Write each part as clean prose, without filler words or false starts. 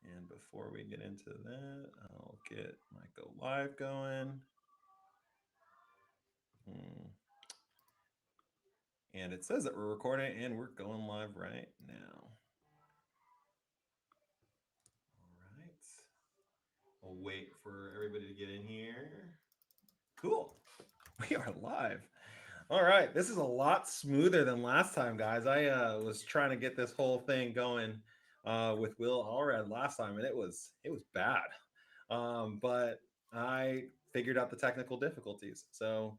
And before we get into that, I'll get my go live going. Hmm. And it says that we're recording and we're going live right now. All right. I'll wait for everybody to get in here. Cool. We are live. All right. This is a lot smoother than last time, guys. I was trying to get this whole thing going with Will Allred last time, and it was bad. But I figured out the technical difficulties. So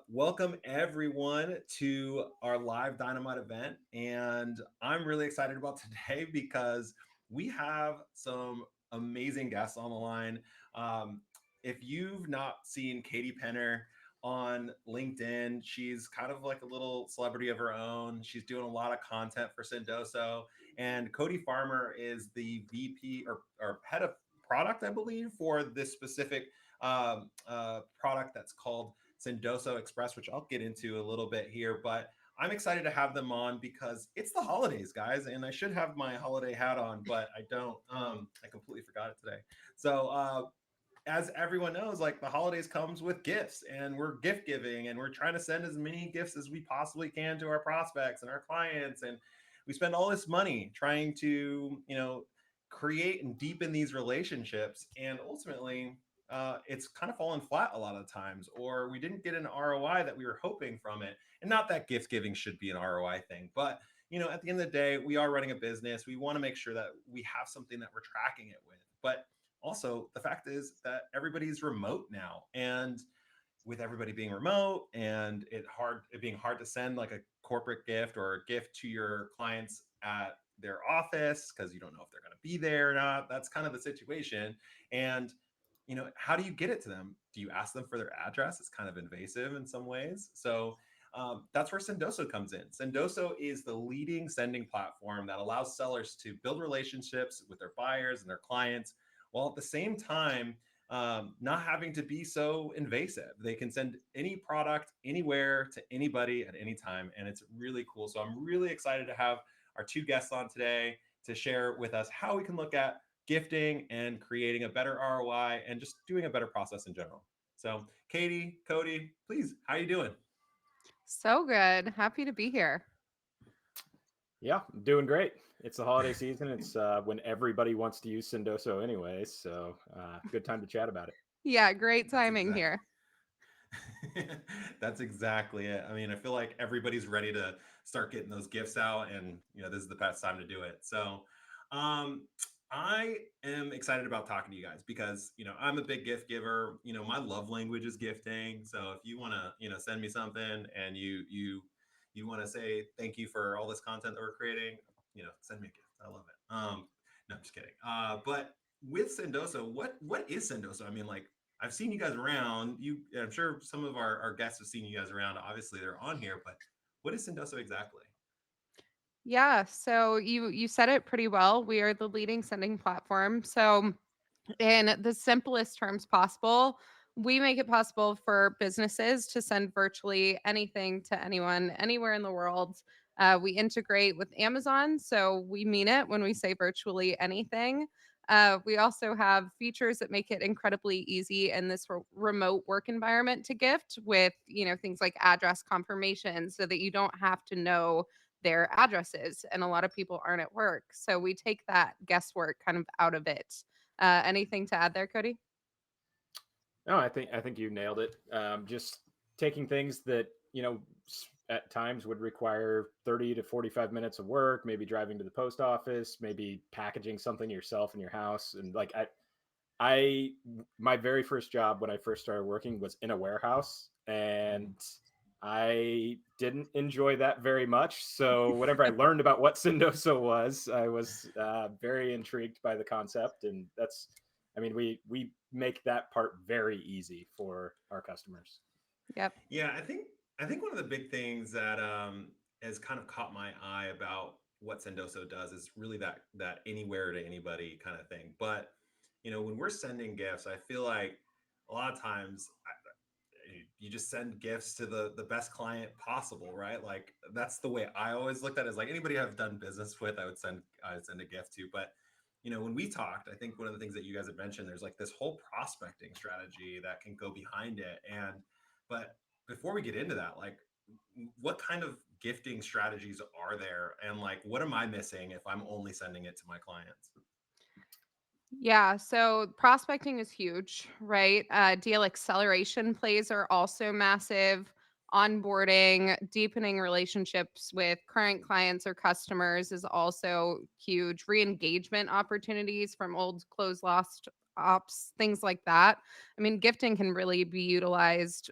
welcome everyone to our live Dynamite event. And I'm really excited about today because we have some amazing guests on the line. Um, if you've not seen Katie Penner on LinkedIn, she's kind of like a little celebrity of her own. She's doing a lot of content for Sendoso. And Cody Farmer is the VP or head of product, I believe, for this specific product that's called Sendoso Express, which I'll get into a little bit here. But I'm excited to have them on because it's the holidays, guys, and I should have my holiday hat on, but I don't. I completely forgot it today. So, as everyone knows, like the holidays comes with gifts, and we're gift giving, and we're trying to send as many gifts as we possibly can to our prospects and our clients, and we spend all this money trying to, create and deepen these relationships, and ultimately it's kind of fallen flat a lot of times, or we didn't get an ROI that we were hoping from it. And not that gift giving should be an ROI thing, but at the end of the day, we are running a business. We want to make sure that we have something that we're tracking it with. But also, the fact is that everybody's remote now, and with everybody being remote and it being hard to send like a corporate gift or a gift to your clients at their office because you don't know if they're going to be there or not. That's kind of the situation. And how do you get it to them? Do you ask them for their address? It's kind of invasive in some ways. So that's where Sendoso comes in. Sendoso is the leading sending platform that allows sellers to build relationships with their buyers and their clients, while at the same time not having to be so invasive. They can send any product anywhere to anybody at any time, and it's really cool. So I'm really excited to have our two guests on today to share with us how we can look at gifting and creating a better ROI and just doing a better process in general. So, Katie, Cody, please, how you doing? So good. Happy to be here. Yeah, I'm doing great. It's the holiday season. It's when everybody wants to use Sendoso anyways. So good time to chat about it. Yeah, great That's timing exactly here. That's exactly it. I mean, I feel like everybody's ready to start getting those gifts out, and this is the best time to do it. So, um, I am excited about talking to you guys because I'm a big gift giver. My love language is gifting. So if you want to send me something and you want to say thank you for all this content that we're creating, send me a gift. I love it. No, I'm just kidding. But with Sendoso, what is Sendoso? I mean, like I've seen you guys around. I'm sure some of our guests have seen you guys around. Obviously, they're on here, but what is Sendoso exactly? Yeah, so you said it pretty well. We are the leading sending platform. So in the simplest terms possible, we make it possible for businesses to send virtually anything to anyone, anywhere in the world. We integrate with Amazon, so we mean it when we say virtually anything. We also have features that make it incredibly easy in this remote work environment to gift with, things like address confirmation so that you don't have to know their addresses. And a lot of people aren't at work. So we take that guesswork kind of out of it. Anything to add there, Cody? No, I think you nailed it. Just taking things that at times would require 30 to 45 minutes of work, maybe driving to the post office, maybe packaging something yourself in your house, and like I my very first job when I first started working was in a warehouse, and I didn't enjoy that very much. So whenever I learned about what Sendoso was, I was very intrigued by the concept, and I mean, we make that part very easy for our customers. Yep. Yeah, I think one of the big things that has kind of caught my eye about what Sendoso does is really that anywhere to anybody kind of thing. But when we're sending gifts, I feel like a lot of times you just send gifts to the best client possible, right? Like that's the way I always looked at it. Is like anybody I've done business with, I would send a gift to. But when we talked, I think one of the things that you guys had mentioned, there's like this whole prospecting strategy that can go behind it. But before we get into that, like, what kind of gifting strategies are there? And like, what am I missing if I'm only sending it to my clients? Yeah, so prospecting is huge, right? Deal acceleration plays are also massive. Onboarding, deepening relationships with current clients or customers is also huge. Re-engagement opportunities from old closed lost ops, things like that. I mean, gifting can really be utilized,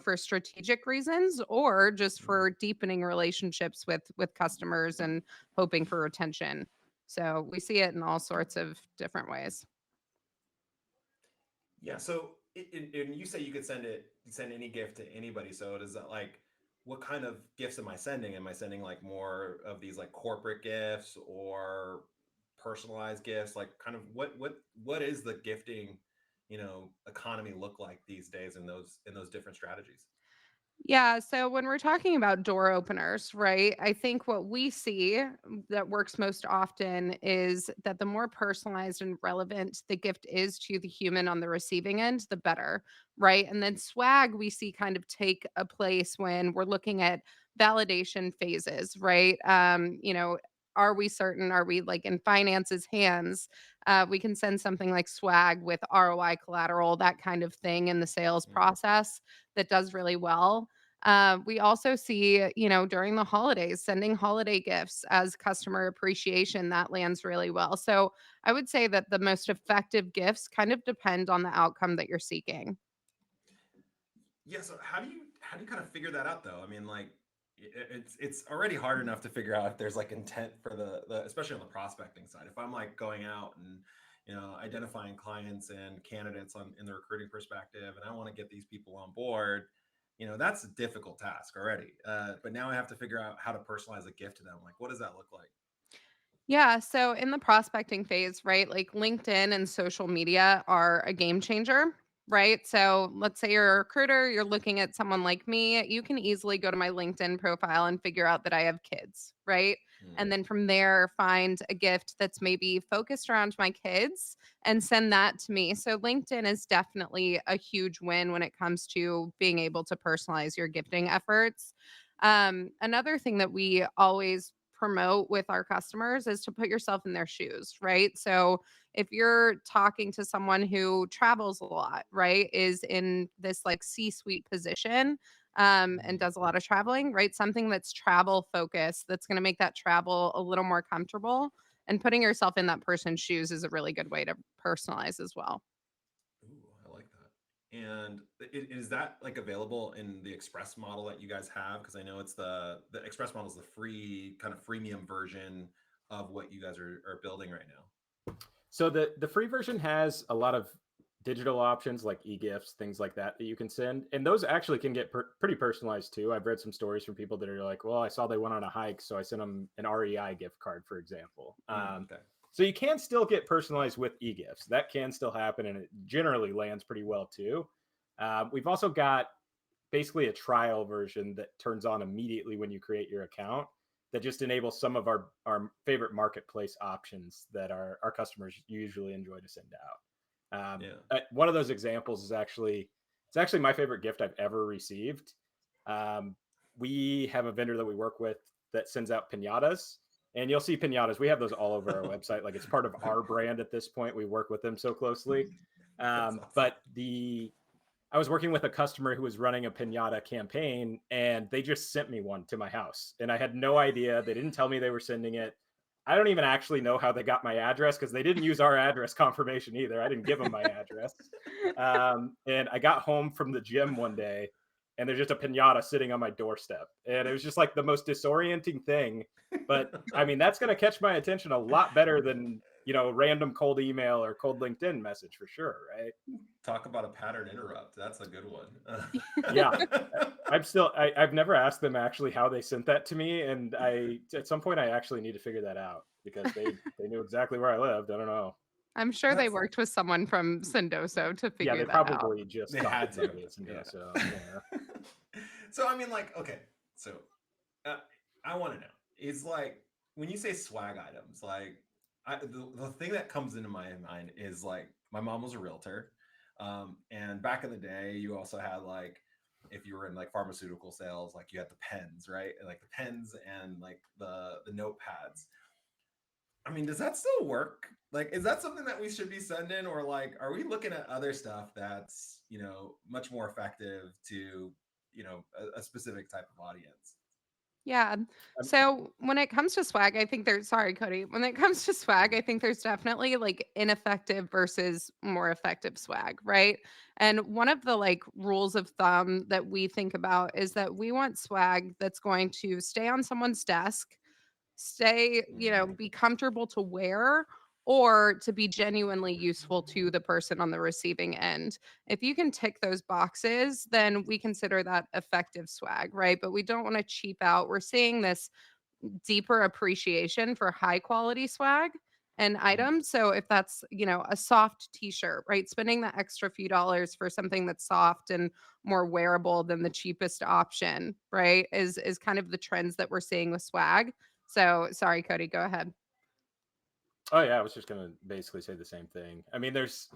for strategic reasons or just Mm. for deepening relationships with customers and hoping for retention. So we see it in all sorts of different ways. Yeah. So, and you say you could send any gift to anybody. So, does that like, what kind of gifts am I sending? Am I sending like more of these like corporate gifts or personalized gifts? Like, kind of what is the gifting, economy look like these days in those different strategies? Yeah, so when we're talking about door openers, right? I think what we see that works most often is that the more personalized and relevant the gift is to the human on the receiving end, the better, right? And then swag we see kind of take a place when we're looking at validation phases, right? Are we certain? Are we like in finances hands? We can send something like swag with ROI collateral, that kind of thing in the sales Mm. process that does really well. We also see, during the holidays, sending holiday gifts as customer appreciation that lands really well. So I would say that the most effective gifts kind of depend on the outcome that you're seeking. Yeah. So how do you kind of figure that out though? I mean, like, it's already hard enough to figure out if there's like intent for the especially on the prospecting side. If I'm like going out and identifying clients and candidates on in the recruiting perspective, and I want to get these people on board, that's a difficult task already. But now I have to figure out how to personalize a gift to them. Like, what does that look like? Yeah. So in the prospecting phase, right, like LinkedIn and social media are a game changer, right? So let's say you're a recruiter, you're looking at someone like me, you can easily go to my LinkedIn profile and figure out that I have kids, right? And Mm. then from there, find a gift that's maybe focused around my kids and send that to me. So LinkedIn is definitely a huge win when it comes to being able to personalize your gifting efforts. Another thing that we always promote with our customers is to put yourself in their shoes, right? So if you're talking to someone who travels a lot, right, is in this like C-suite position and does a lot of traveling, right? Something that's travel focused, that's going to make that travel a little more comfortable. And putting yourself in that person's shoes is a really good way to personalize as well. Ooh, I like that. And is that like available in the Express model that you guys have? Because I know it's the Express model is the free kind of freemium version of what you guys are building right now. So the free version has a lot of digital options like e-gifts, things like that you can send, and those actually can get pretty personalized too. I've read some stories from people that are like, "Well, I saw they went on a hike, so I sent them an REI gift card, for example." Okay. So you can still get personalized with e-gifts. That can still happen, and it generally lands pretty well too. We've also got basically a trial version that turns on immediately when you create your account that just enables some of our favorite marketplace options that our customers usually enjoy to send out. Yeah. One of those examples is it's actually my favorite gift I've ever received. Um, we have a vendor that we work with that sends out pinatas, and you'll see pinatas. We have those all over our website. Like it's part of our brand at this point. We work with them so closely. That's awesome. But I was working with a customer who was running a pinata campaign, and they just sent me one to my house. And I had no idea. They didn't tell me they were sending it. I don't even actually know how they got my address because they didn't use our address confirmation either. I didn't give them my address. And I got home from the gym one day, and there's just a pinata sitting on my doorstep. And it was just like the most disorienting thing. But I mean, that's going to catch my attention a lot better than, random cold email or cold LinkedIn message for sure. Right. Talk about a pattern interrupt. That's a good one. Yeah. I've never asked them actually how they sent that to me, and at some point I actually need to figure that out because they knew exactly where I lived. I don't know. I'm sure they That's worked with someone from Sendoso to Yeah, figure they that out. probably just they talked had to to. somebody at Sendoso. Yeah. Yeah. So I mean, like, okay. So uh, I want to know is like when you say swag items, like the thing that comes into my mind is like my mom was a realtor, and back in the day, you also had like if you were in like pharmaceutical sales, like you had the pens, right? And, like the pens and like the notepads. I mean, does that still work? Like, is that something that we should be sending, or like, are we looking at other stuff that's much more effective to a specific type of audience? Yeah. Um, So when it comes to swag, I think there's sorry, Cody. When it comes to swag, I think there's definitely like ineffective versus more effective swag, right? And one of the like rules of thumb that we think about is that we want swag that's going to stay on someone's desk, stay, be comfortable to wear or to be genuinely useful to the person on the receiving end. If you can tick those boxes, then we consider that effective swag, right? But we don't want to cheap out. We're seeing this deeper appreciation for high quality swag and Mhm. items. So if that's, a soft t-shirt, right? Spending that extra few dollars for something that's soft and more wearable than the cheapest option, right? Is kind of the trends that we're seeing with swag. So sorry, Cody, go ahead. oh yeah, I was just gonna basically say the same thing. I mean, there's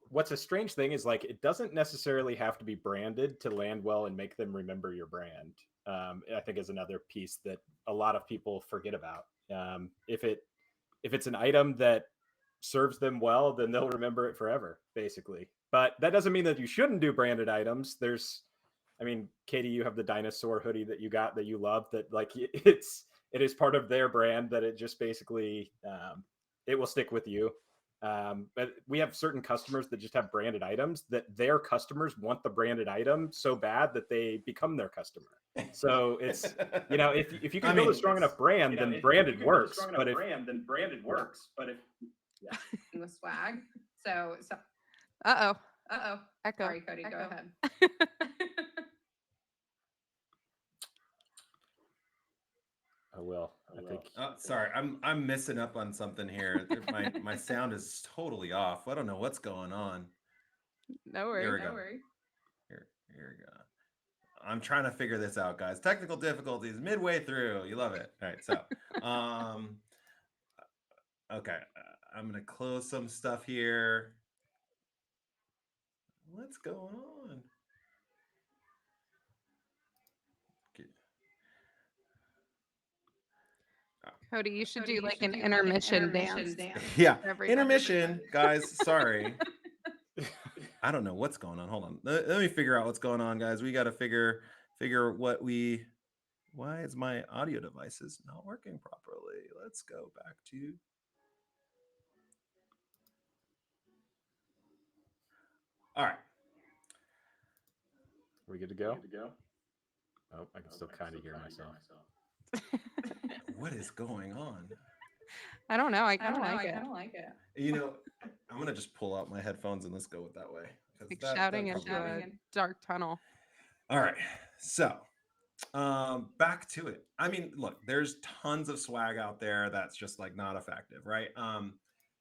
what's a strange thing is like it doesn't necessarily have to be branded to land well and make them remember your brand. I think is another piece that a lot of people forget about. If it's an item that serves them well, then they'll remember it forever, basically. But that doesn't mean that you shouldn't do branded items. I mean, Katie, you have the dinosaur hoodie that you got that you love. That like it is part of their brand that it just basically it will stick with you. But we have certain customers that just have branded items that their customers want the branded item so bad that they become their customer. So it's if you I can build a mean, strong enough brand, then If you branded can build a works. strong But enough if brand, then branded yeah, works. But if yeah, with swag, so uh oh, echo. Sorry, Cody, go ahead. I will. I think sorry, I'm missing up on something here. My sound is totally off. I don't know what's going on. No Here worries. we go. Here we go. I'm trying to figure this out, guys. Technical difficulties midway through. You love it. All right, so um, okay, I'm gonna close some stuff here. What's going on? Okay. Cody, you should Cody, do you like should an do like an intermission intermission dance dance. Yeah, for intermission, everybody. guys. Sorry. I don't know what's going on. Hold on. Let me figure out what's going on, guys. We got to figure what we. Why is my audio devices not working properly? Let's go back to. All right. we're good to go. Oh, I can still kind of hear myself. What is going on? I don't know. I I kind don't of know. like I it. kind of like it. I'm gonna just pull out my headphones and let's go with that way because Like that shouting into probably. a dark tunnel. All right. So back to it. I mean, look, there's tons of swag out there that's just like not effective, right?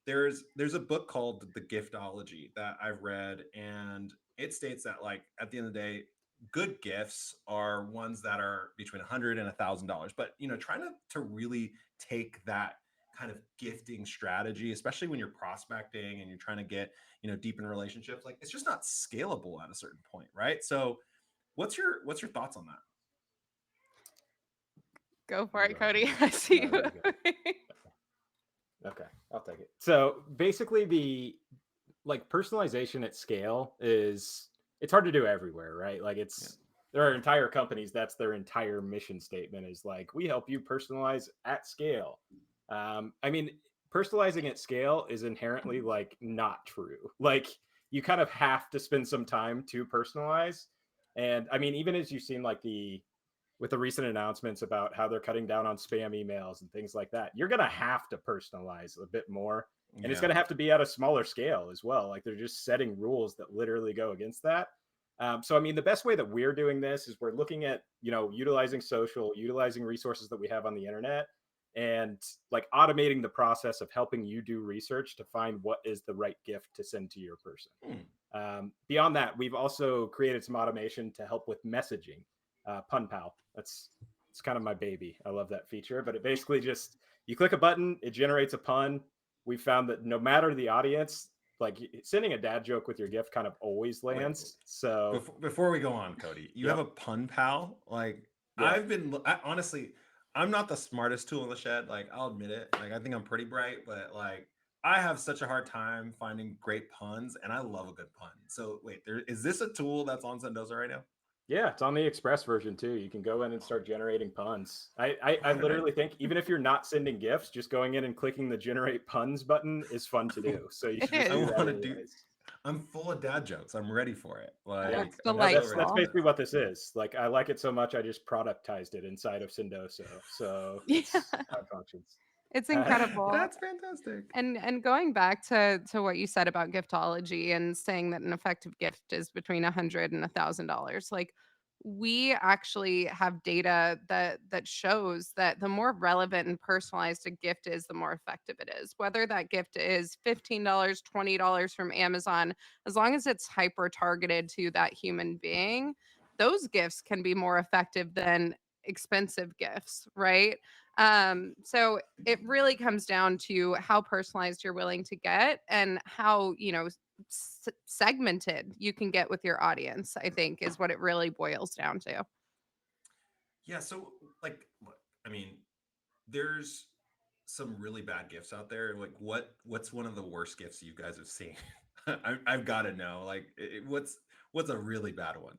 There's a book called The Giftology that I've read, and it states that like at the end of the day, good gifts are ones that are between $100 and $1,000. But trying to really take that kind of gifting strategy, especially when you're prospecting and you're trying to get deep in relationships, like it's just not scalable at a certain point, right? So what's your thoughts on that? Go for You it, go ahead. Cody. I see No, you. you go. Okay, I'll take it. So basically, the like personalization at scale is it's hard to do everywhere, right? Like Yeah. there are entire companies that's their entire mission statement is like we help you personalize at scale. I mean, personalizing at scale is inherently like not true. Like you kind of have to spend some time to personalize. And I mean, even as you've seen like with the recent announcements about how they're cutting down on spam emails and things like that, you're going to have to personalize a bit more. And it's Yeah. going to have to be at a smaller scale as well. Like they're just setting rules that literally go against that. So, I mean, the best way that we're doing this is we're looking at, utilizing social, utilizing resources that we have on the internet and like automating the process of helping you do research to find what is the right gift to send to your person. Beyond that, we've also created some automation to help with messaging. Pun Pal. It's kind of my baby. I love that feature, but it basically just you click a button, it generates a pun. We found that no matter the audience, like sending a dad joke with your gift kind of always Wait, lands. So before we go on, Cody, you have yep, a pun pal. Like yeah. honestly, I'm not the smartest tool in the shed. Like I'll admit it. Like I think I'm pretty bright, but like I have such a hard time finding great puns, and I love a good pun. So wait, there is this a tool that's on Sendoso right now? Yeah, it's on the Express version too. You can go in and start generating puns. I All right. literally think even if you're not sending gifts, just going in and clicking the generate puns button is fun to do. So you It should just I do is. that want to do. anyways. I'm full of dad jokes. I'm ready for it. Yeah, Like It's I'm so that's ready that's for delightful. basically this. what this is. Like I like it so much, I just productized it inside of Sendoso. So Yeah, it's how it functions. it's incredible. That's fantastic. And going back to what you said about giftology and saying that an effective gift is between $100 and $1,000, like we actually have data that shows that the more relevant and personalized a gift is, the more effective it is. Whether that gift is $15, $20 from Amazon, as long as it's hyper targeted to that human being, those gifts can be more effective than expensive gifts, right? So it really comes down to how personalized you're willing to get and how, segmented you can get with your audience, I think is what it really boils down to. Yeah. So like, I mean, there's some really bad gifts out there. Like, what's one of the worst gifts you guys have seen? I've got to know. Like, what's a really bad one?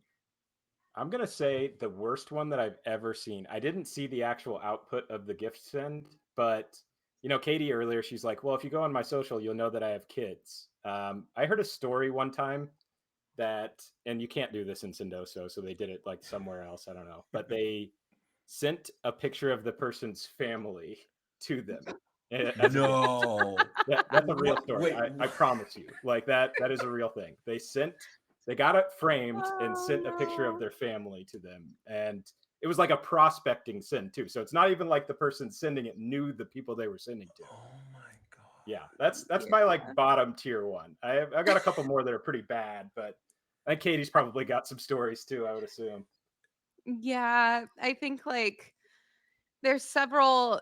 I'm gonna say the worst one that I've ever seen. I didn't see the actual output of the gift send, but Katie earlier, she's like, "Well, if you go on my social, you'll know that I have kids." I heard a story one time that, and you can't do this in Sendoso, so they did it like somewhere else. I don't know, but they sent a picture of the person's family to them as a gift. No. That's a real What? story. Wait. I promise you. Like that is a real thing. They got it framed and Oh sent a picture of no. their family to them. And it was like a prospecting send too. So it's not even like the person sending it knew the people they were sending to. Oh my Yeah, god. that's my Yeah. like bottom tier one. I've got a couple more that are pretty bad, but I think Katie's probably got some stories too, I would assume. Yeah, I think like there's several,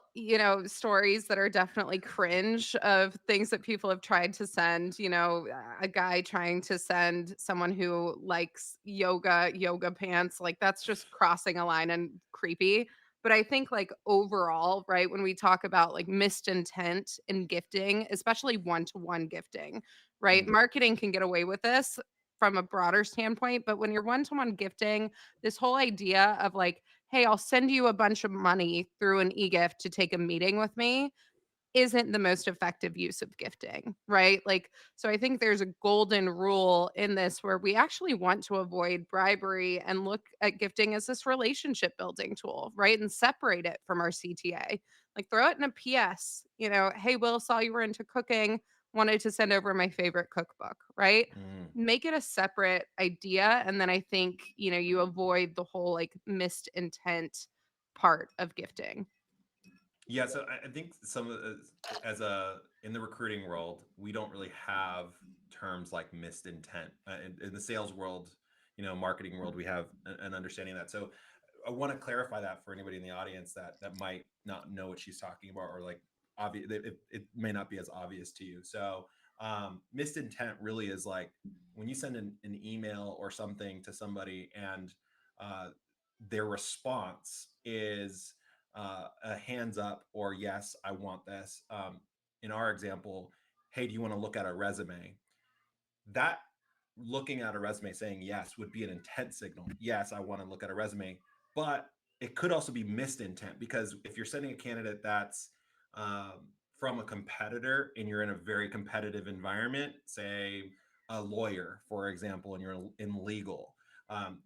stories that are definitely cringe of things that people have tried to send, a guy trying to send someone who likes yoga pants, like that's just crossing a line and creepy. But I think like overall, right, when we talk about like missed intent in gifting, especially one-to-one gifting, right? Mm. Marketing can get away with this from a broader standpoint, but when you're one-to-one gifting, this whole idea of like, hey, I'll send you a bunch of money through an e-gift to take a meeting with me isn't the most effective use of gifting, right? Like, so I think there's a golden rule in this where we actually want to avoid bribery and look at gifting as this relationship building tool, right? And separate it from our CTA. Like, throw it in a PS, hey, Will, saw you were into cooking, wanted to send over my favorite cookbook, right? Mm. Make it a separate idea. And then I think, you avoid the whole like missed intent part of gifting. Yeah, so I think some of as a in the recruiting world, we don't really have terms like missed intent. In the sales world, marketing world, we have an understanding of that. So I want to clarify that for anybody in the audience that might not know what she's talking about, or like obvious, it may not be as obvious to you. So missed intent really is like when you send an email or something to somebody and uh, their response is a hands up or yes, I want this. In our example, hey, do you want to look at a resume? That looking at a resume saying yes would be an intent signal. Yes, I want to look at a resume, but it could also be missed intent because if you're sending a candidate that's from a competitor and you're in a very competitive environment, say a lawyer, for example, and you're in legal,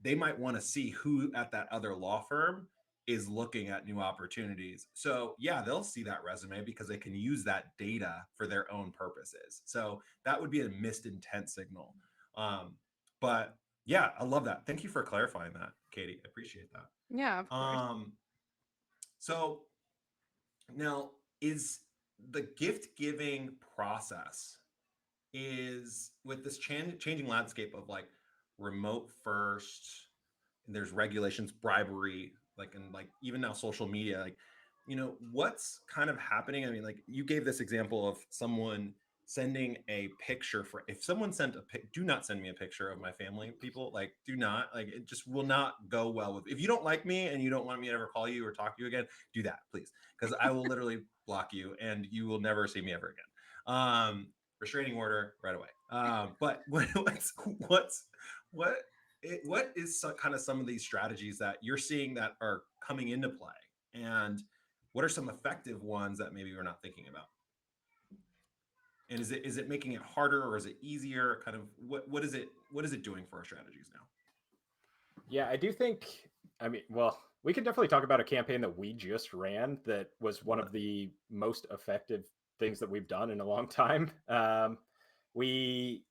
they might want to see who at that other law firm is looking at new opportunities. So, yeah, they'll see that resume because they can use that data for their own purposes. So, that would be a missed intent signal. Um, but yeah, I love that. Thank you for clarifying that, Katie. I appreciate that. Yeah, of course. So now is the gift giving process is with this changing landscape of like remote first, and there's regulations, bribery, like and like even now social media, like what's kind of happening? I mean, like you gave this example of someone sending a picture. For if someone sent a pic, do not send me a picture of my family, people. Like, do not, like, it just will not go well with, if you don't like me and you don't want me to ever call you or talk to you again, do that, please, because I will literally block you and you will never see me ever again. Restraining order right away. But what what is kind of some of these strategies that you're seeing that are coming into play, and what are some effective ones that maybe we're not thinking about? And is it making it harder or is it easier? Kind of what is it doing for our strategies now? Yeah, I do think. I mean, well, we can definitely talk about a campaign that we just ran that was one of the most effective things that we've done in a long time. We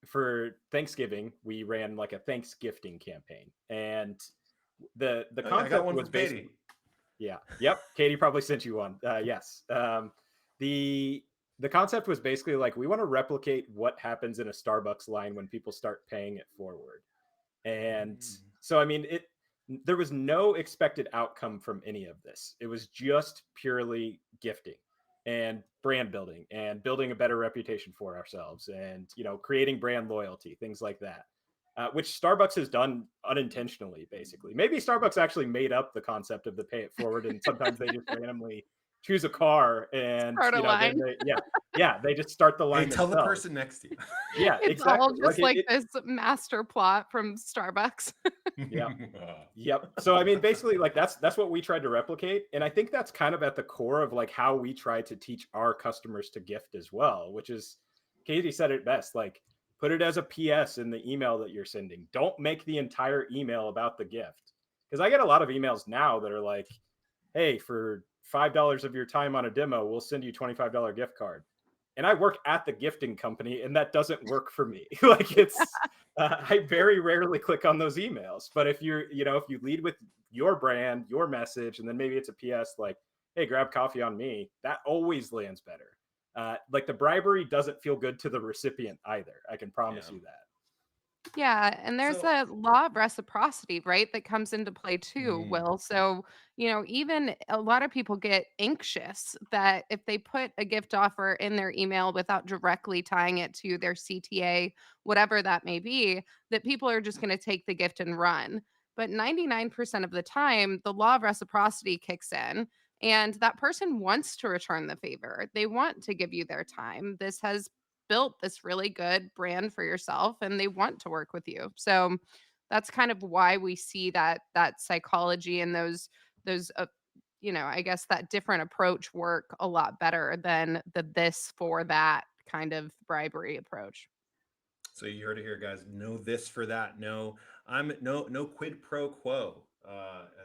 for Thanksgiving we ran like a Thanksgifting campaign, and the Oh yeah, I got concept one was from Katie. basically yeah, yep. Katie probably sent you one. Yes. The the concept was basically like we want to replicate what happens in a Starbucks line when people start paying it forward. And Mm. so, I mean, there was no expected outcome from any of this. It was just purely gifting and brand building and building a better reputation for ourselves and, creating brand loyalty, things like that. Which Starbucks has done unintentionally, basically. Maybe Starbucks actually made up the concept of the pay it forward, and sometimes they just randomly choose a car, and Start a then line. yeah, they just start the Hey, line tell the themselves. person next to you. Yeah, It's all exactly. Like just like this master plot from Starbucks. yeah. Yep. So I mean, basically, like that's what we tried to replicate, and I think that's kind of at the core of like how we try to teach our customers to gift as well. Which is, Katie said it best. Like, put it as a PS in the email that you're sending. Don't make the entire email about the gift, because I get a lot of emails now that are like, "Hey, for $5 of your time on a demo, we'll send you $25 gift card." And I work at the gifting company, and that doesn't work for me. Like it's I very rarely click on those emails. But if if you lead with your brand, your message, and then maybe it's a PS like, "Hey, grab coffee on me," that always lands better. Like the bribery doesn't feel good to the recipient either. I can promise Yeah. you that. Yeah, and there's So, a law of reciprocity, right, that comes into play too, mm, Will. So, even a lot of people get anxious that if they put a gift offer in their email without directly tying it to their CTA, whatever that may be, that people are just going to take the gift and run. But 99% of the time, the law of reciprocity kicks in. And that person wants to return the favor. They want to give you their time. This has built this really good brand for yourself and they want to work with you. So that's kind of why we see that psychology and those I guess that different approach work a lot better than the this for that kind of bribery approach. so you heard it here, guys. No this for that. No, no quid pro quo,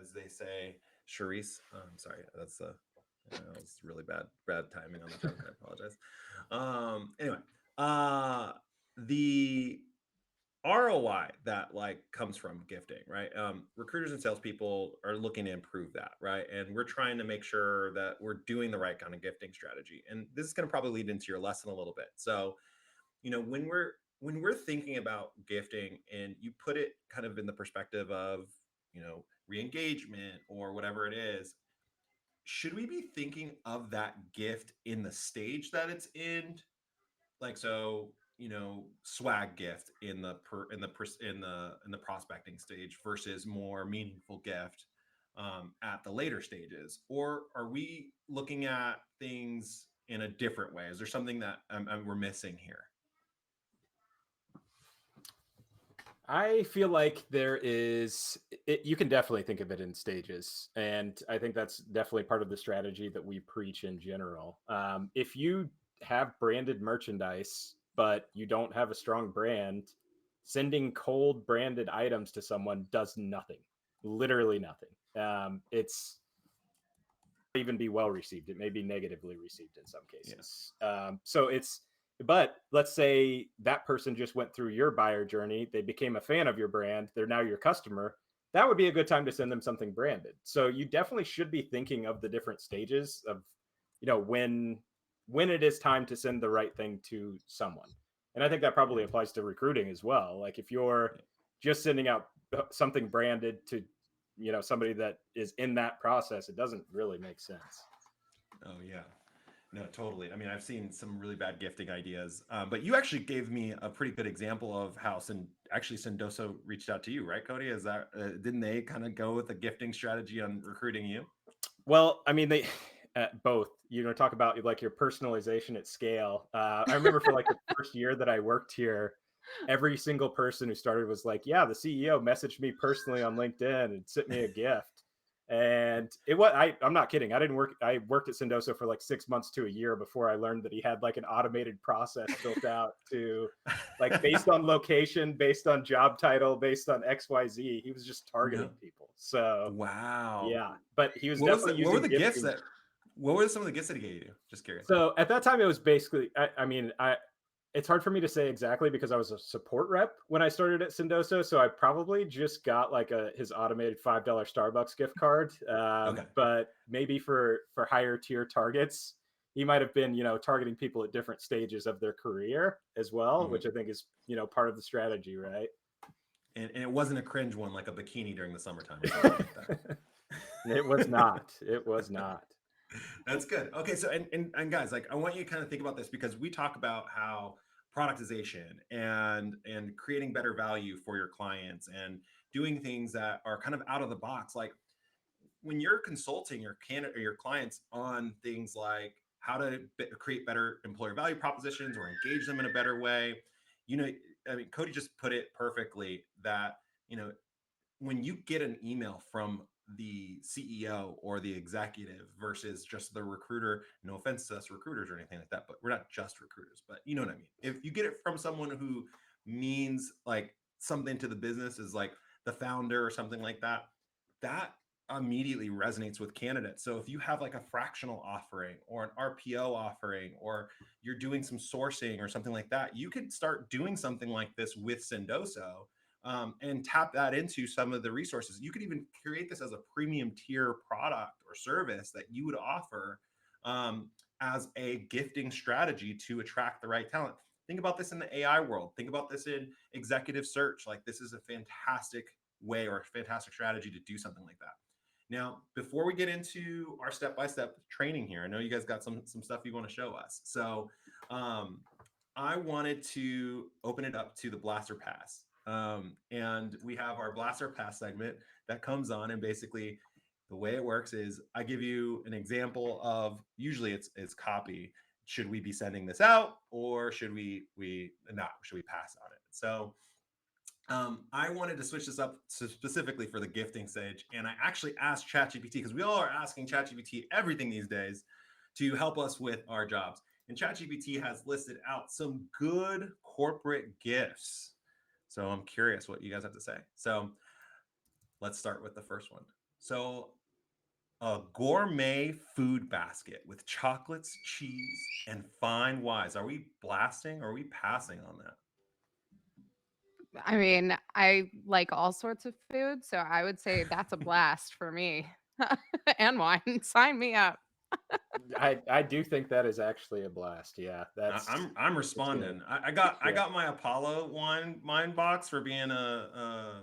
as they say. Charisse, sorry, that was really bad timing on the joke. I apologize. Anyway, the ROI that like comes from gifting, right? Recruiters and salespeople are looking to improve that, right? And we're trying to make sure that we're doing the right kind of gifting strategy. And this is going to probably lead into your lesson a little bit. So, when we're thinking about gifting and you put it kind of in the perspective of, re-engagement or whatever it is, should we be thinking of that gift in the stage that it's in, like, so, swag gift in the in the prospecting stage versus more meaningful gift at the later stages, or are we looking at things in a different way? Is there something that we're missing here? I feel like you can definitely think of it in stages. And I think that's definitely part of the strategy that we preach in general. If you have branded merchandise, but you don't have a strong brand, sending cold branded items to someone does nothing, literally nothing. It's even be well received. It may be negatively received in some Yeah. cases. But let's say that person just went through your buyer journey. They became a fan of your brand. They're now your customer. That would be a good time to send them something branded. So you definitely should be thinking of the different stages of, when it is time to send the right thing to someone. And I think that probably applies to recruiting as well. Like if you're Yeah. just sending out something branded to somebody that is in that process, it doesn't really make sense. Oh yeah. No, totally. I mean, I've seen some really bad gifting ideas, but you actually gave me a pretty good example of how actually Sendoso reached out to you, right, Cody? Is that didn't they kind of go with a gifting strategy on recruiting you? Well, I mean, they both. Talk about like your personalization at scale. I remember for like the first year that I worked here, every single person who started was like, "Yeah, the CEO messaged me personally on LinkedIn and sent me a gift." And it was I'm not kidding. I didn't work. I worked at Sendoso for like 6 months to a year before I learned that he had like an automated process built out to like based on location, based on job title, based on XYZ. He was just No. targeting people. So Wow. yeah, but he was What was definitely it? What were using the gifts gifting. that? What were some of the gifts that he gave you? Just curious. So at that time, it was basically, I mean, it's hard for me to say exactly because I was a support rep when I started at Sendoso. So I probably just got like his automated $5 Starbucks gift card. Okay. But maybe for higher tier targets, he might have been, targeting people at different stages of their career as well, which I think is, part of the strategy, right? And it wasn't a cringe one like a bikini during the summertime or something like that. It was not. It was not. That's good. Okay, so and guys, like I want you to kind of think about this because we talk about how productization and creating better value for your clients and doing things that are kind of out of the box. Like when you're consulting your candidate or your clients on things like how to create better employer value propositions or engage them in a better way, you know, I mean, Cody just put it perfectly that you know when you get an email from the CEO or the executive versus just the recruiter, no offense to us recruiters or anything like that, but we're not just recruiters, but you know what I mean. If you get it from someone who means like something to the business, is like the founder or something like that, that immediately resonates with candidates. So if you have like a fractional offering or an RPO offering, or you're doing some sourcing or something like that, you could start doing something like this with Sendoso, and tap that into some of the resources. You could even create this as a premium tier product or service that you would offer, as a gifting strategy to attract the right talent. Think about this in the AI world. Think about this in executive search. Like this is a fantastic way or a fantastic strategy to do something like that. Now, before we get into our step-by-step training here, I know you guys got some stuff you want to show us. So I wanted to open it up to the Blaster Pass. And we have our Blaster Pass segment that comes on, and basically the way it works is I give you an example of, usually it's copy. Should we be sending this out, or should we not? Should we pass on it? So I wanted to switch this up specifically for the gifting stage, and I actually asked ChatGPT, because we all are asking ChatGPT everything these days, to help us with our jobs. And ChatGPT has listed out some good corporate gifts. So I'm curious what you guys have to say. So let's start with the first one. So a gourmet food basket with chocolates, cheese, and fine wines. Are we blasting or are we passing on that? I mean, I like all sorts of food, so I would say that's a blast for me. And wine. Sign me up. I do think that is actually a blast. Yeah, I'm that's good. responding. I Yeah. got my Apollo wine box for being a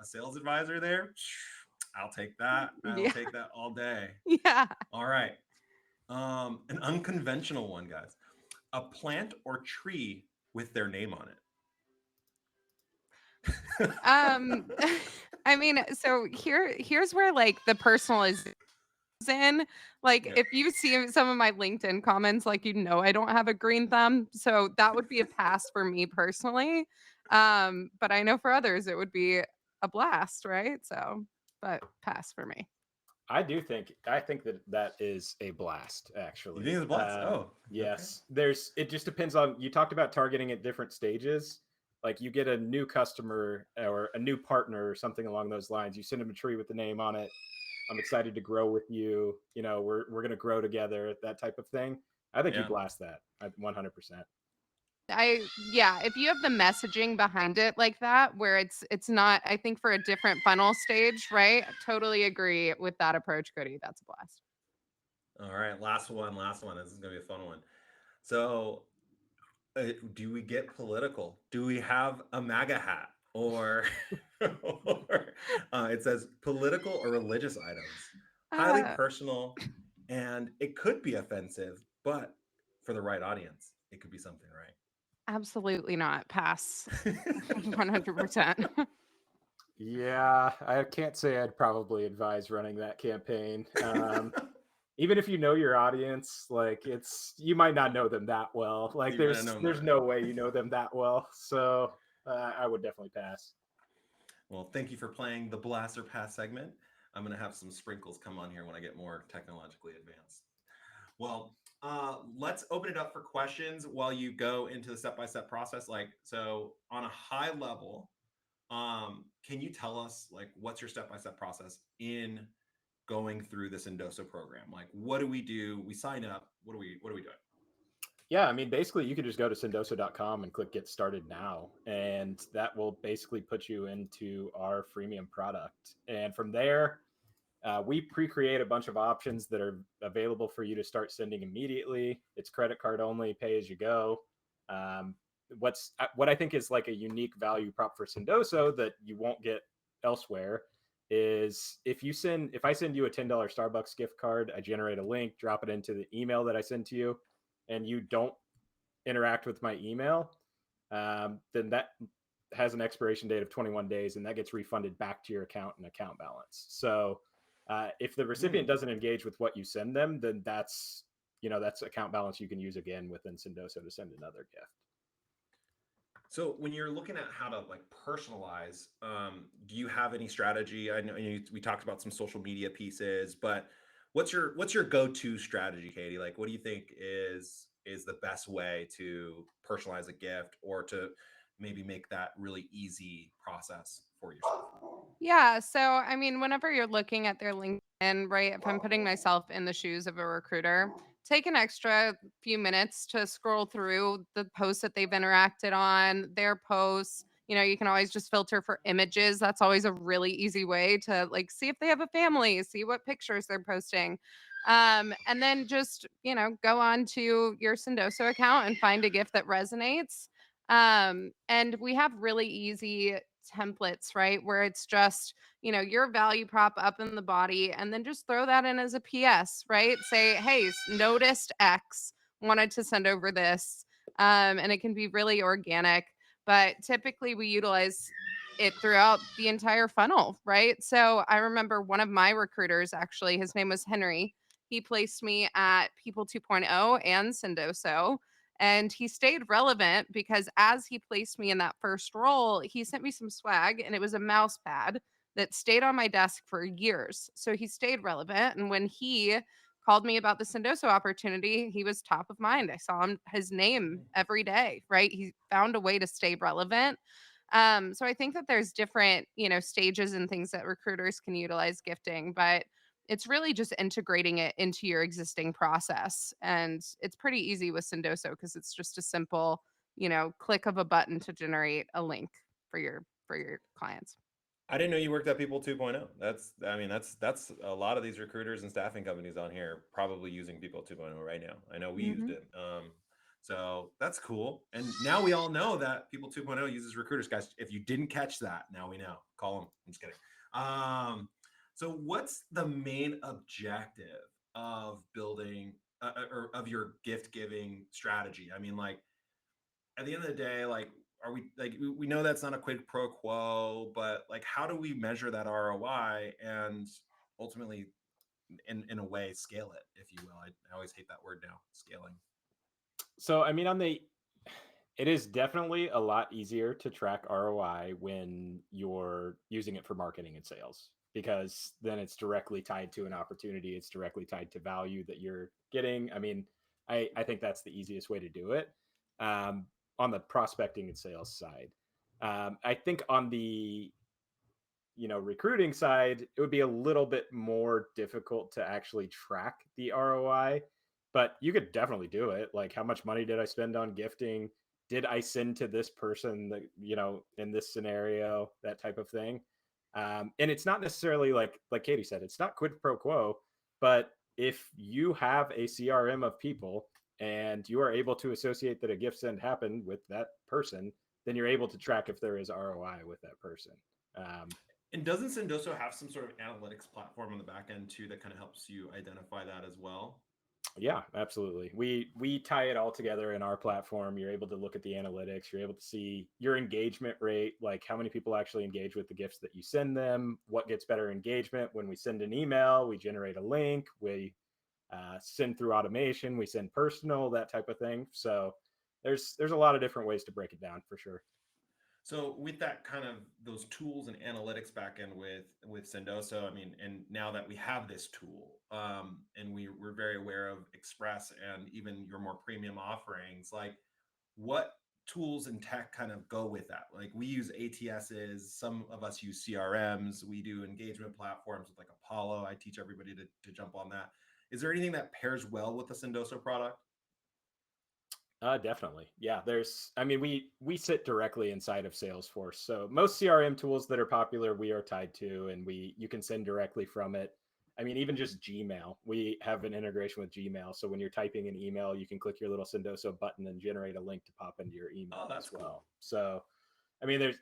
sales advisor there. I'll take that. I'll Yeah. take that all day. Yeah. All right. An unconventional one, guys. A plant or tree with their name on it. Um I mean, so here's where like the personalization in. Like Yeah. if you see some of my LinkedIn comments, like I don't have a green thumb. So that would be a pass for me personally. But I know for others it would be a blast, right? So but pass for me. I think that that is a blast You think actually. it's a blast? Oh, okay. Yes, there's it just depends on, you talked about targeting at different stages. Like you get a new customer or a new partner or something along those lines, you send them a tree with the name on it. I'm excited to grow with you. We're gonna grow together. That type of thing. I think you Yeah. blast that. 100%. Yeah, if you have the messaging behind it like that, where it's not, I think for a different funnel stage, right? Totally agree with that approach, Cody. That's a blast. All right. Last one. Last one. This is going to be a fun one. So, do we get political? Do we have a MAGA hat? or, or it says political or religious items, highly Uh, personal, and it could be offensive, but for the right audience, it could be something Absolutely not. Pass. right. 100%. Yeah, I can't say I'd probably advise running that campaign. Even if you know your audience, like it's you might not know them that well. Like You might not know them that there's right. no way you know them that well. So I would definitely pass. Well, thank you for playing the Blaster Pass segment. I'm going to have some sprinkles come on here when I get more technologically advanced. Well, let's open it up for questions while you go into the step-by-step process. Like, so on a high level, can you tell us like what's your step-by-step process in going through this Sendoso program? Like, what do we do? We sign up. What are we doing? Yeah, I mean, basically, you can just go to sendoso.com and click get started now. And that will basically put you into our freemium product. And from there, we pre-create a bunch of options that are available for you to start sending immediately. It's credit card only, pay as you go. Um, what I think is like a unique value prop for Sendoso that you won't get elsewhere is if I send you a $10 Starbucks gift card, I generate a link, drop it into the email that I send to you, and you don't interact with my email, then that has an expiration date of 21 days and that gets refunded back to your account and account balance. So if the recipient doesn't engage with what you send them, then that's account balance you can use again within Sendoso to send another gift. So when you're looking at how to like personalize, do you have any strategy? I know we talked about some social media pieces, but what's your go-to strategy, Katie? Like, what do you think is the best way to personalize a gift or to maybe make that really easy process for yourself? Yeah. So, I mean, whenever you're looking at their LinkedIn, right? If I'm putting myself in the shoes of a recruiter, take an extra few minutes to scroll through the posts that they've interacted on, their posts. You can always just filter for images. That's always a really easy way to like see if they have a family, see what pictures they're posting. And then just, go on to your Sendoso account and find a gift that resonates. And we have really easy templates, right? Where it's just, your value prop up in the body and then just throw that in as a PS, right? Say, hey, noticed X, wanted to send over this. And it can be really organic, but typically we utilize it throughout the entire funnel, right? So I remember one of my recruiters, actually, his name was Henry. He placed me at People 2.0 and Sendoso. And he stayed relevant because as he placed me in that first role, he sent me some swag and it was a mouse pad that stayed on my desk for years. So he stayed relevant. And when he called me about the Sendoso opportunity, he was top of mind. I saw his name every day, right? He found a way to stay relevant. So I think that there's different, stages and things that recruiters can utilize gifting, but it's really just integrating it into your existing process. And it's pretty easy with Sendoso because it's just a simple, click of a button to generate a link for your clients. I didn't know you worked at People 2.0. I mean, that's a lot of these recruiters and staffing companies on here probably using People 2.0 right now. I know we used Hmm. it. So that's cool. And now we all know that People 2.0 uses recruiters, guys. If you didn't catch that, now we know. Call them. I'm just kidding. So what's the main objective of building or of your gift giving strategy? I mean, like at the end of the day, like, are we like we know that's not a quid pro quo, but like, how do we measure that ROI and ultimately, in a way, scale it, if you will? I always hate that word now, scaling. So, I mean, it is definitely a lot easier to track ROI when you're using it for marketing and sales because then it's directly tied to an opportunity. It's directly tied to value that you're getting. I mean, I think that's the easiest way to do it on the prospecting and sales side. I think on the recruiting side, it would be a little bit more difficult to actually track the ROI, but you could definitely do it. Like, how much money did I spend on gifting? Did I send to this person that, in this scenario, that type of thing? And it's not necessarily like Katie said, it's not quid pro quo, but if you have a CRM of people and you are able to associate that a gift send happened with that person, then you're able to track if there is ROI with that person. And doesn't Sendoso have some sort of analytics platform on the back end too that kind of helps you identify that as well? Yeah, absolutely. We tie it all together in our platform. You're able to look at the analytics. You're able to see your engagement rate, like how many people actually engage with the gifts that you send them. What gets better engagement when we send an email? We generate a link. We send through automation. We send personal, that type of thing. So there's a lot of different ways to break it down for sure. So with that kind of those tools and analytics backend with Sendoso, I mean, and now that we have this tool, and we're very aware of Express and even your more premium offerings, like what tools and tech kind of go with that? Like we use ATSs, some of us use CRMs, we do engagement platforms with like Apollo. I teach everybody to jump on that. Is there anything that pairs well with the Sendoso product? Definitely. Yeah. I mean, we sit directly inside of Salesforce. So most CRM tools that are popular, we are tied to, and you can send directly from it. I mean, even just Gmail, we have an integration with Gmail. So when you're typing an email, you can click your little Sendoso button and generate a link to pop into your Oh, email as that's cool. well. So, I mean,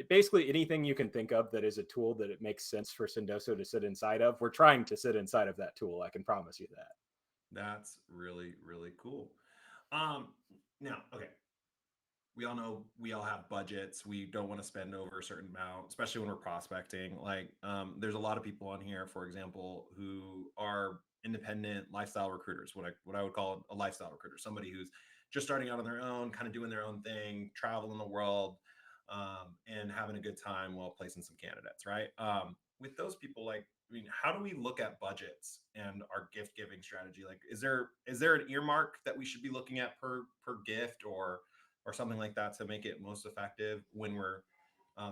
basically anything you can think of that is a tool that it makes sense for Sendoso to sit inside of. We're trying to sit inside of that tool. I can promise you that. That's really, really cool. Um, Now, okay, we all know we all have budgets. We don't want to spend over a certain amount, especially when we're prospecting. Like, there's a lot of people on here, for example, who are independent lifestyle recruiters. What I would call a lifestyle recruiter, somebody who's just starting out on their own, kind of doing their own thing, traveling the world, and having a good time while placing some candidates. Right? With those people, like, I mean, how do we look at budgets and our gift giving strategy? Like, is there an earmark that we should be looking at per gift or something like that to make it most effective when we're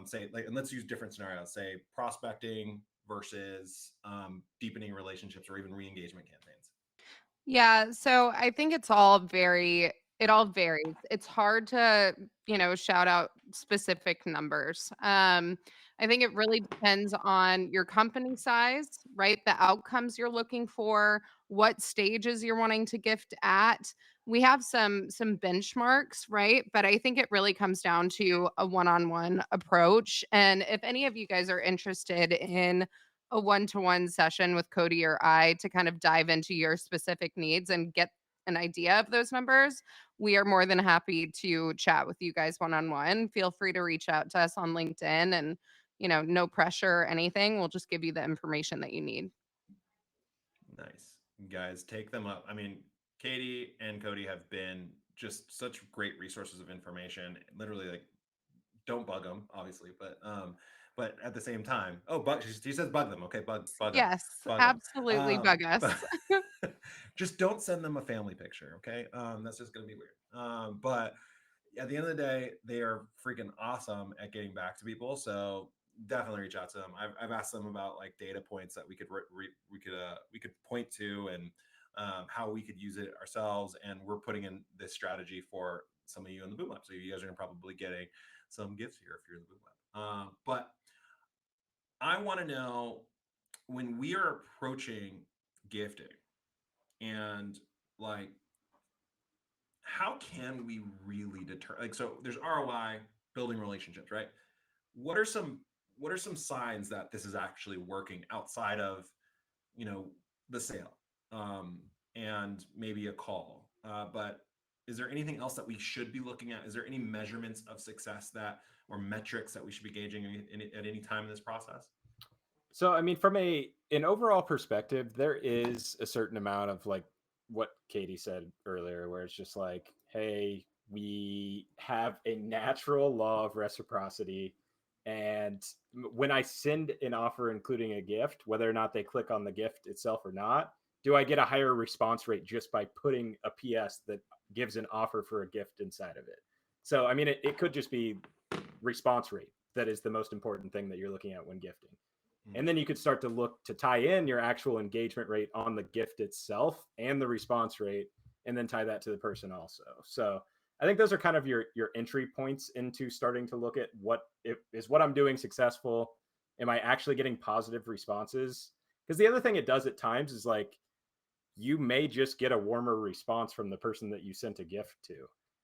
say like, and let's use different scenarios, say prospecting versus deepening relationships or even re-engagement campaigns. Yeah, so I think it all varies. It's hard to, shout out specific numbers. I think it really depends on your company size, right? The outcomes you're looking for, what stages you're wanting to gift at. We have some benchmarks, right? But I think it really comes down to a one-on-one approach. And if any of you guys are interested in a one-to-one session with Cody or I to kind of dive into your specific needs and get an idea of those numbers, we are more than happy to chat with you guys one-on-one. Feel free to reach out to us on LinkedIn and, no pressure or anything. We'll just give you the information that you need. Nice. Guys, take them up. I mean, Katie and Cody have been just such great resources of information. Literally, like, don't bug them, obviously, but at the same time, oh, bug. She says bug them. Okay, bug them, Yes, bug them. absolutely bug But us. just don't send them a family picture. Okay, that's just gonna be weird. But at the end of the day, they are freaking awesome at getting back to people. So definitely reach out to them. I've asked them about like data points that we could point to and how we could use it ourselves. And we're putting in this strategy for some of you in the boom lab. So you guys are probably getting some gifts here if you're in the boom lab. But I want to know when we are approaching gifting and like how can we really deter like so there's ROI building relationships, right? What are some what are some signs that this is actually working outside of, you know, the sale and maybe a call? But is there anything else that we should be looking at? Is there any measurements of success that or metrics that we should be gauging at any time in this process? So, I mean, from an overall perspective, there is a certain amount of like what Katie said earlier, where it's just like, hey, we have a natural law of reciprocity. And when I send an offer, including a gift, whether or not they click on the gift itself or not, do I get a higher response rate just by putting a PS that gives an offer for a gift inside of it? So, I mean, it could just be response rate that is the most important thing that you're looking at when gifting. And then you could start to look to tie in your actual engagement rate on the gift itself and the response rate, and then tie that to the person also. So I think those are kind of your entry points into starting to look at what I'm doing successful. Am I actually getting positive responses? Because the other thing it does at times is like you may just get a warmer response from the person that you sent a gift to.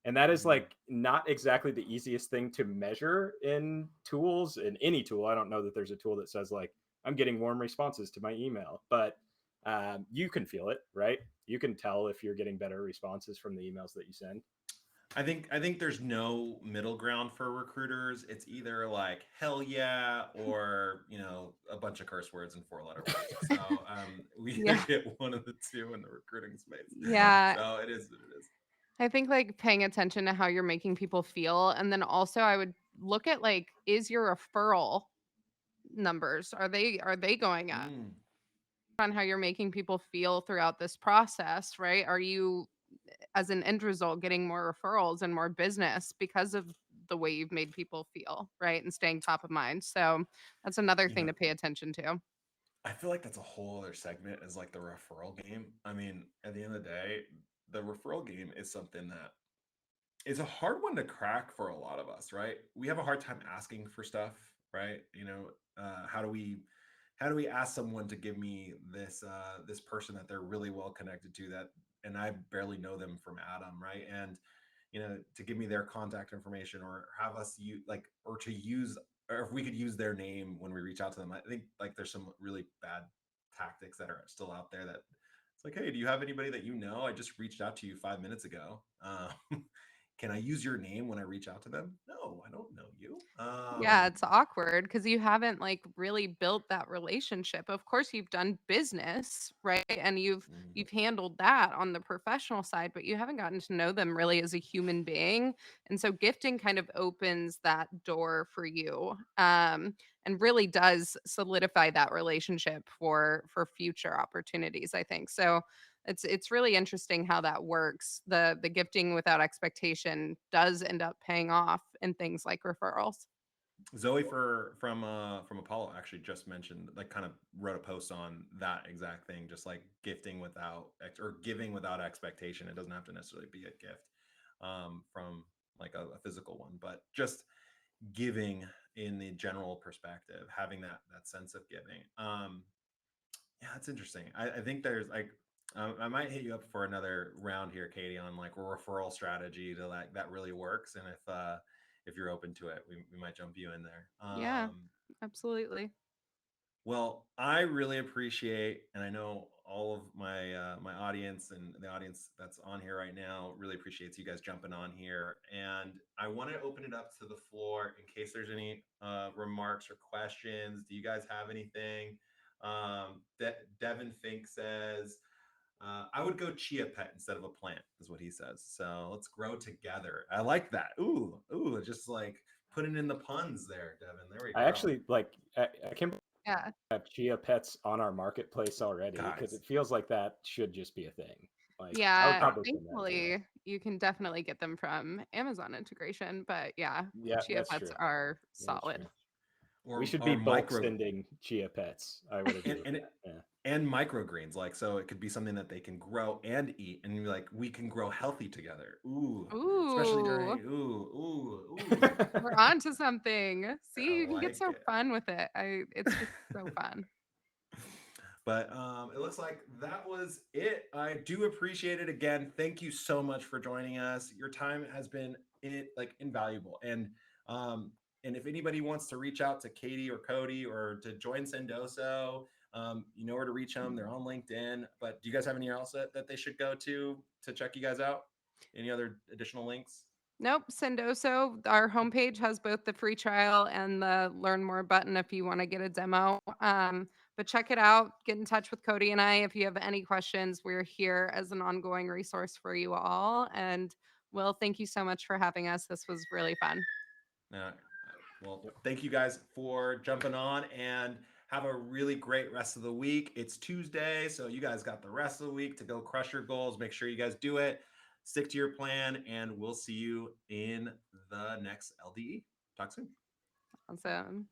And that is Mhm. like not exactly the easiest thing to measure in tools, in any tool. I don't know that there's a tool that says like I'm getting warm responses to my email, but you can feel it, right? You can tell if you're getting better responses from the emails that you send. I think there's no middle ground for recruiters. It's either like hell yeah or a bunch of curse words and four-letter words. So we either Yeah. get one of the two in the recruiting space. Yeah. So it is what it is. I think like paying attention to how you're making people feel. And then also I would look at like, is your referral numbers, are they going up Mm. on how you're making people feel throughout this process, right? Are you as an end result getting more referrals and more business because of the way you've made people feel, right? And staying top of mind. So that's another You thing know, to pay attention to. I feel like that's a whole other segment is like the referral game. I mean, at the end of the day, the referral game is something that is a hard one to crack for a lot of us, right? We have a hard time asking for stuff, right? How do we ask someone to give me this person that they're really well connected to, that and I barely know them from Adam, right? And to give me their contact information, or have us use like, or to use, or if we could use their name when we reach out to them. I think like there's some really bad tactics that are still out there, that it's like, hey, do you have anybody that I just reached out to you 5 minutes ago. Can I use your name when I reach out to them? No, I don't know you. Yeah, it's awkward because you haven't like really built that relationship. Of course, you've done business, right? And you've Mm, you've handled that on the professional side, but you haven't gotten to know them really as a human being. And so gifting kind of opens that door for you. And really does solidify that relationship for future opportunities, I think. So it's really interesting how that works. The gifting without expectation does end up paying off in things like referrals. Zoe from Apollo actually just mentioned, like, kind of wrote a post on that exact thing, just like gifting without or giving without expectation. It doesn't have to necessarily be a gift from like a physical one, but just giving in the general perspective, having that sense of giving. Yeah, that's interesting. I think there's like, I might hit you up for another round here, Katie, on like a referral strategy to like that really works. And if you're open to it, we might jump you in there. Yeah, absolutely. Well, I really appreciate, and I know all of my audience and the audience that's on here right now really appreciates you guys jumping on here. And I want to open it up to the floor in case there's any remarks or questions. Do you guys have anything? Devin Fink says, I would go chia pet instead of a plant, is what he says. So let's grow together. I like that. Ooh, just like putting in the puns there, Devin. There we I go. actually like, I can Yeah. have chia pets on our marketplace already because Guys. it feels like that should just be a thing. Like I would Yeah, Uh, probably send that as well. thankfully, you can definitely get them from Amazon integration, but yeah, Yeah, chia that's pets true. are That's true. solid. We or should be or bulk micro sending chia pets. I would and agree with and that. Yeah. and microgreens, like, so it could be something that they can grow and eat, and you're like, we can grow healthy together. Ooh, especially Ooh, during ooh. we're on to something. I See, you can get like so it. fun with it. It's just so fun. But it looks like that was it. I do appreciate it again. Thank you so much for joining us. Your time has been invaluable. And if anybody wants to reach out to Katie or Cody or to join Sendoso, you know where to reach them. They're on LinkedIn. But do you guys have anywhere else that they should go to check you guys out? Any other additional links? Nope, Sendoso, our homepage has both the free trial and the learn more button if you want to get a demo. But check it out. Get in touch with Cody and I if you have any questions. We're here as an ongoing resource for you all. And Will, thank you so much for having us. This was really fun. Uh, well, Yep. thank you guys for jumping on, and have a really great rest of the week. It's Tuesday, so you guys got the rest of the week to go crush your goals. Make sure you guys do it. Stick to your plan, and we'll see you in the next LDE. Talk soon. Awesome.